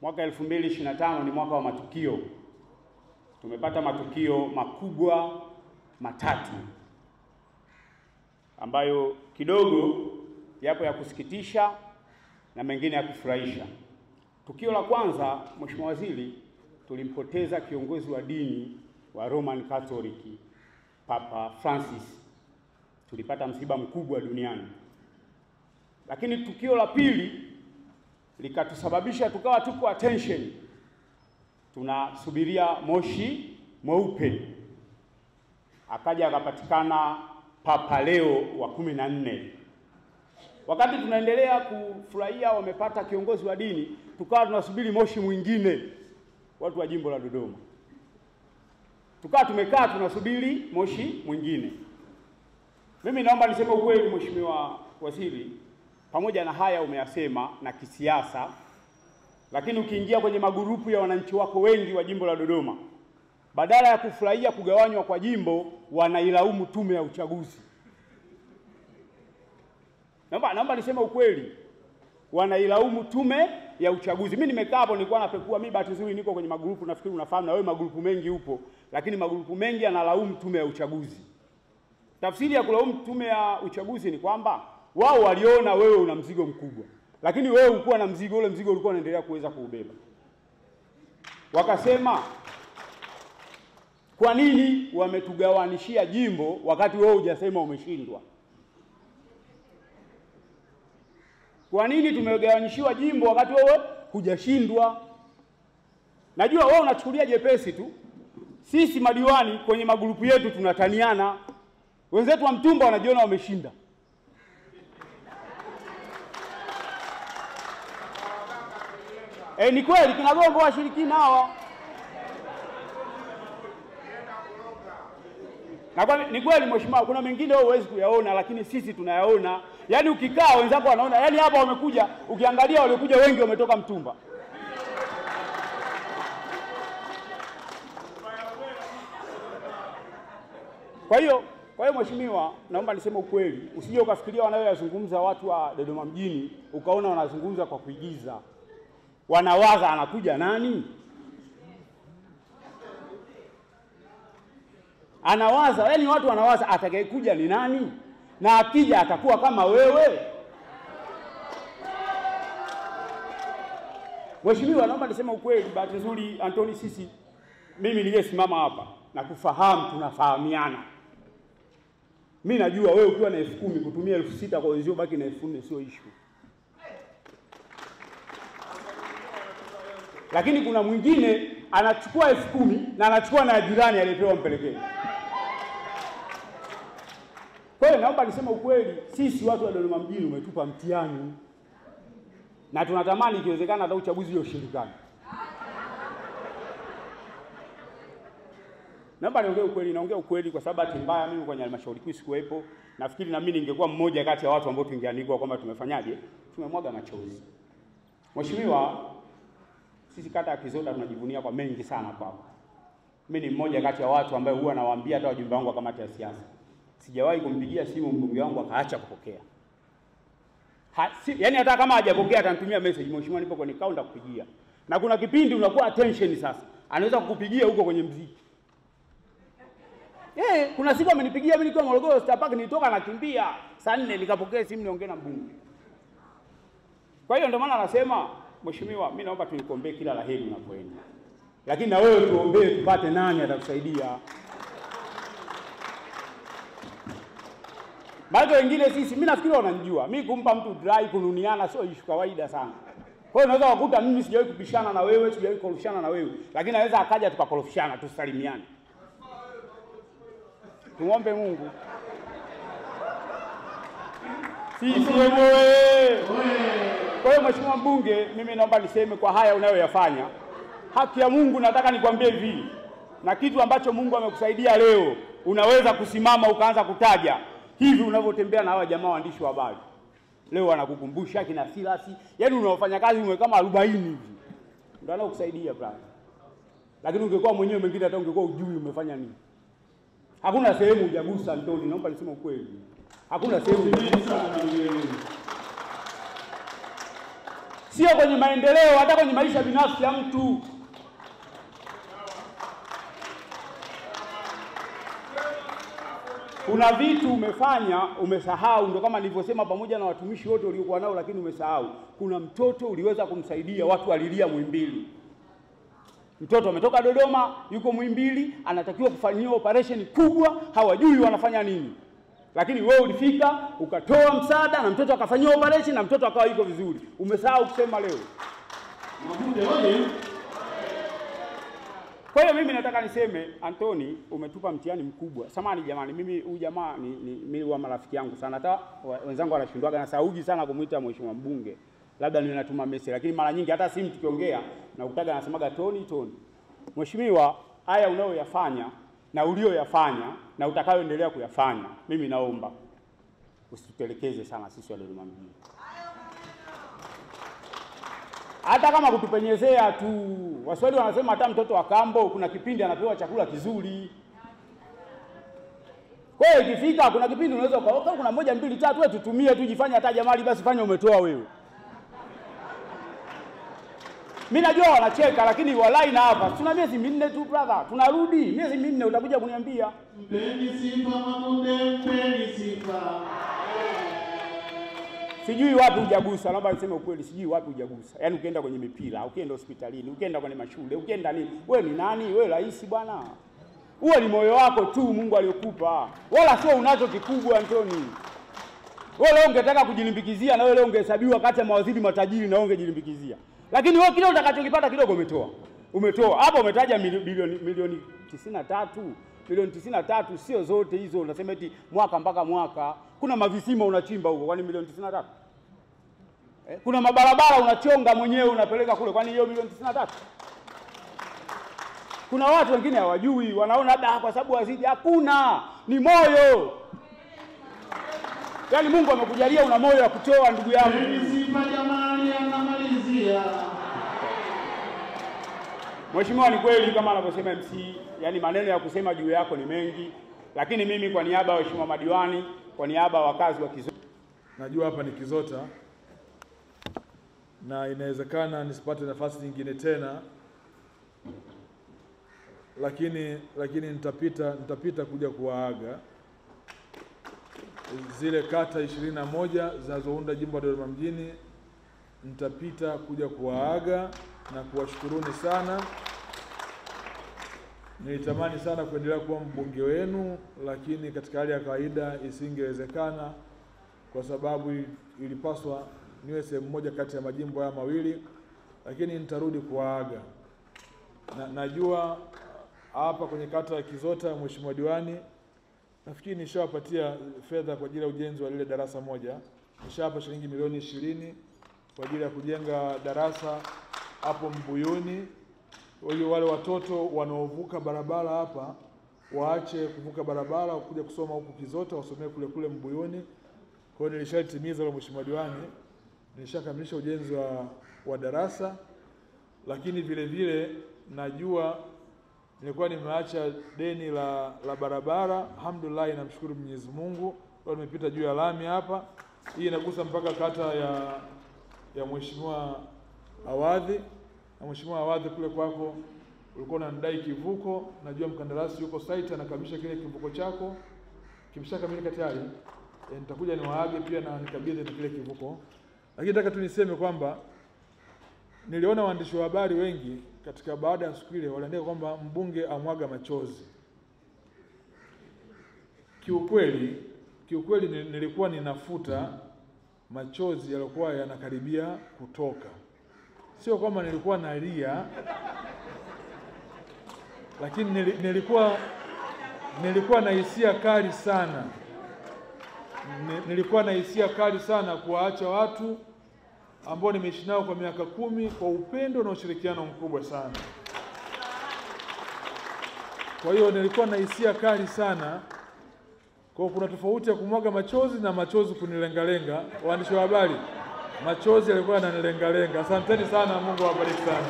Mwaka 2025 ni mwaka wa matukio. Tumepata matukio makubwa matatu ambayo kidogo yapo ya kusikitisha na mengine ya kufurahisha. Tukio la kwanza, Mheshimiwa Waziri, tulimpoteza kiongozi wa dini wa Roman Catholic, Papa Francis. Tulipata msiba mkubwa duniani. Lakini tukio la pili likatusababisha tukawa tuko attention. Tunasubiria moshi mweupe. Akaja akapatikana Papa Leo wa 14. Wakati tunaendelea kufurahia wamepata kiongozi wa dini, tukawa tunasubiri moshi mwingine, watu wa jimbo la Dodoma. Tukawa tumekaa tunasubiri moshi mwingine. Mimi naomba niseme ukweli, Mheshimiwa Waziri, pamoja na haya umeyasema na kisiasa, lakini ukiingia kwenye magurupu ya wananchi wako wengi wa jimbo la Dodoma, badala ya kufurahia kugawanywa kwa jimbo, wanailaumu tume ya uchaguzi. Naomba niseme ukweli, wanailaumu tume ya uchaguzi. Mimi nimekaa hapo nilikuwa napekua, mimi bahati nzuri niko kwenye magurupu, nafikiri unafahamu na wewe magurupu mengi upo, lakini magurupu mengi yanalaumu tume ya uchaguzi. Tafsiri ya kulaumu tume ya uchaguzi ni kwamba wao waliona wewe una mzigo mkubwa, lakini wewe ulikuwa na mzigo, ule mzigo ulikuwa unaendelea kuweza kuubeba. Wakasema, kwa nini wametugawanishia jimbo wakati wewe hujasema umeshindwa? Kwa nini tumegawanishiwa jimbo wakati wewe hujashindwa? Najua wewe unachukulia jepesi tu. Sisi madiwani kwenye magrupu yetu tunataniana. Wenzetu wa Mtumba wanajiona wameshinda. Ni kweli kinagongo washirikina hawa. Na ni kweli Mheshimiwa, kuna mengine wewe huwezi kuyaona lakini sisi tunayaona. Yaani ukikaa wenzako wanaona. Yaani hapa wamekuja, ukiangalia waliokuja wengi wametoka Mtumba. Kwa hiyo Mheshimiwa, naomba niseme ukweli, usije ukafikiria wanayoyazungumza watu wa Dodoma mjini ukaona wanazungumza kwa kuigiza. Wanawaza anakuja nani? Anawaza, yaani watu wanawaza atakayekuja ni nani? Na akija atakuwa kama wewe? Mheshimiwa, naomba niseme ukweli, bahati nzuri Anthony, mimi niliyesimama hapa na kufahamu tunafahamiana. Mimi najua wewe ukiwa na 10,000 kutumia 6,000 kwa wenzio baki na 4,000 sio issue. Lakini kuna mwingine anachukua 10,000 na anachukua na jirani aliyepewa mpelekee. Kwa hiyo naomba niseme ukweli, sisi watu wa Dodoma mjini umetupa mtihani. Na tunatamani ikiwezekana hata uchaguzi ule ushindikane. Naomba naongea ukweli kwa sababu bahati mbaya mimi kwenye halmashauri kuu sikuwepo. Nafikiri na mimi ningekuwa mmoja kati ya watu ambao tungeandikwa kwamba tumefanyaje? Tumemwaga machozi. Mheshimiwa, sisi kata ya Kizoda tunajivunia kwa mengi sana kwako. Mimi ni mmoja kati ya watu ambao huwa nawaambia hata wajumbe wangu wa kamati ya siasa, sijawahi kumpigia simu mbunge wangu akaacha kupokea. Yaani hata kama hajapokea atanitumia message, Mheshimiwa nipo kwenye kaunta kupigia. Na kuna kipindi unakuwa attention sasa. Anaweza kukupigia huko kwenye muziki. Kuna siku amenipigia mimi nilikuwa Morogoro Star Park, nilitoka nakimbia saa 4 nikapokea simu niongee na mbunge. Kwa hiyo ndio maana anasema, Mheshimiwa, mimi naomba tunikombee kila laheri unapoenda. Lakini na wewe tuombee tupate nani atakusaidia. Baadhi wengine mimi nafikiri wananijua. Mimi kumpa mtu dry kununiana sio issue kawaida sana. Kwa hiyo unaweza kukuta mimi sijawahi kupishana na wewe, sijawahi kukorofishana na wewe, lakini anaweza akaja tukakorofishana tusalimiane. Tuombe Mungu. Sisi wewe. Kwa hiyo Mheshimiwa mbunge, mimi naomba niseme kwa haya unayoyafanya, haki ya Mungu nataka nikwambie hivi, na kitu ambacho Mungu amekusaidia leo, unaweza kusimama ukaanza kutaja hivi unavyotembea na hawa jamaa waandishi wa habari. Leo wanakukumbusha kina Silasi, yaani unaofanya kazi ume kama 40 hivi. Ndio anakusaidia brother. Lakini ungekuwa mwenyewe mwingine hata ungekuwa ujui umefanya nini. Hakuna sehemu hujagusa Antoni, naomba niseme ukweli. Hakuna sehemu hujagusa. sio kwenye maendeleo, hata kwenye maisha binafsi ya mtu. Kuna vitu umefanya umesahau, ndio kama nilivyosema, pamoja na watumishi wote uliokuwa nao, lakini umesahau. Kuna mtoto uliweza kumsaidia, watu walilia Muhimbili. Mtoto ametoka Dodoma, yuko Muhimbili, anatakiwa kufanyiwa operation kubwa, hawajui wanafanya nini. Lakini wewe ulifika, ukatoa msaada na mtoto akafanyiwa operation na mtoto akawa yuko vizuri. Umesahau kusema leo. Kwa hiyo mimi nataka niseme, Anthony, umetupa mtihani mkubwa. Samahani jamani, mimi huyu jamaa mimi wa marafiki yangu sana. Hata wenzangu wanashindwaga na sauji sana kumuita mheshimiwa mbunge. Labda ninatuma message, lakini mara nyingi hata simu tukiongea na ukitaga anasemaga Tony. Mheshimiwa, haya unayoyafanya na ulioyafanya na utakayoendelea kuyafanya, mimi naomba usitutelekeze sana sisi wa Dodoma mjini. Hata kama kutupenyezea tu. Waswahili wanasema hata mtoto wa kambo kuna kipindi anapewa chakula kizuri. Kwa hiyo ikifika kuna kipindi unaweza ukaoka, kuna 1 2 3 wewe tutumie tu, jifanye hata jamali basi fanya umetoa wewe. Mimi najua wanacheka, lakini walai na hapa tuna miezi 4 tu brother. Tunarudi miezi 4 utakuja kuniambia. Mpeni sifa Makonde, mpeni sifa. Sijui wapi hujagusa, naomba niseme ukweli, sijui wapi hujagusa. Yaani ukienda kwenye mipira, ukienda hospitalini, ukienda kwenye mashule, ukienda nini? Wewe ni nani? Wewe rais bwana. Huo ni moyo wako tu Mungu aliyokupa. Wala sio unacho kikubwa Anthony. Wewe leo ungetaka kujilimbikizia na wewe leo ungehesabiwa kati ya mawaziri matajiri na ungejilimbikizia. Lakini wewe kile utakachokipata kidogo umetoa. Umetoa. Hapo umetaja milioni 93. Milioni 93 sio zote hizo, unasema eti mwaka mpaka mwaka. Kuna mavisima unachimba huko, kwani milioni 93? Kuna mabarabara unachonga mwenyewe unapeleka kule, kwani hiyo milioni 93? Kuna watu wengine hawajui, wanaona labda kwa sababu wazidi. Hakuna, ni moyo. Yaani Mungu amekujalia una moyo wa kutoa, ndugu yangu. Sifa jamani, anamalizia. Mheshimiwa, ni kweli kama anavyosema MC, yani maneno ya kusema juu yako ni mengi, lakini mimi kwa niaba ya Mheshimiwa madiwani, kwa niaba ya wakazi wa Kizota, najua hapa ni Kizota na inawezekana nisipate nafasi nyingine tena, lakini nitapita kuja kuwaaga zile kata 21 zinazounda jimbo la Dodoma mjini. Nitapita kuja kuwaaga na kuwashukuruni sana. Nilitamani sana kuendelea kuwa mbunge wenu, lakini katika hali ya kawaida isingewezekana kwa sababu ilipaswa niwe sehemu moja kati ya majimbo haya mawili, lakini nitarudi kuwaaga. Najua hapa kwenye kata ya Kizota, Mheshimiwa diwani, nafikiri nishawapatia fedha kwa ajili ya ujenzi wa lile darasa moja. Nishawapa shilingi milioni 20 kwa ajili ya kujenga darasa hapo Mbuyuni. Kwa hiyo wale watoto wanaovuka barabara hapa waache kuvuka barabara kuja kusoma huku Kizota, wasomee kule Mbuyuni. Kwa hiyo nilishatimiza kwa Mheshimiwa diwani, nilishakamilisha ujenzi wa darasa, lakini vile vile najua nilikuwa nimeacha deni la barabara. Alhamdulillah, namshukuru Mwenyezi Mungu, leo nimepita juu ya lami hapa. Hii inagusa mpaka kata ya Mheshimiwa Awadhi. Na Mheshimiwa Awadhi, kule kwako ulikuwa unadai kivuko, najua mkandarasi yuko site anakamilisha kile kivuko chako. Kimeshakamilika tayari. Nitakuja niwaage pia na nikabidhi kile kivuko. Lakini nataka tu niseme kwamba niliona waandishi wa habari wengi katika baada ya siku ile waliandika kwamba mbunge amwaga machozi. Kiukweli nilikuwa ninafuta machozi yalikuwa yanakaribia kutoka. Sio kwamba nilikuwa nalia, lakini nilikuwa na hisia kali sana. Nilikuwa na hisia kali sana kuwaacha watu ambao nimeishi nao kwa miaka 10 kwa upendo na ushirikiano mkubwa sana. Kwa hiyo nilikuwa na hisia kali sana. Kwa kuna tofauti ya kumwaga machozi na machozi kunilengalenga. Waandishi wa habari, machozi yalikuwa yananilengalenga. Asanteni sana, Mungu awabariki sana.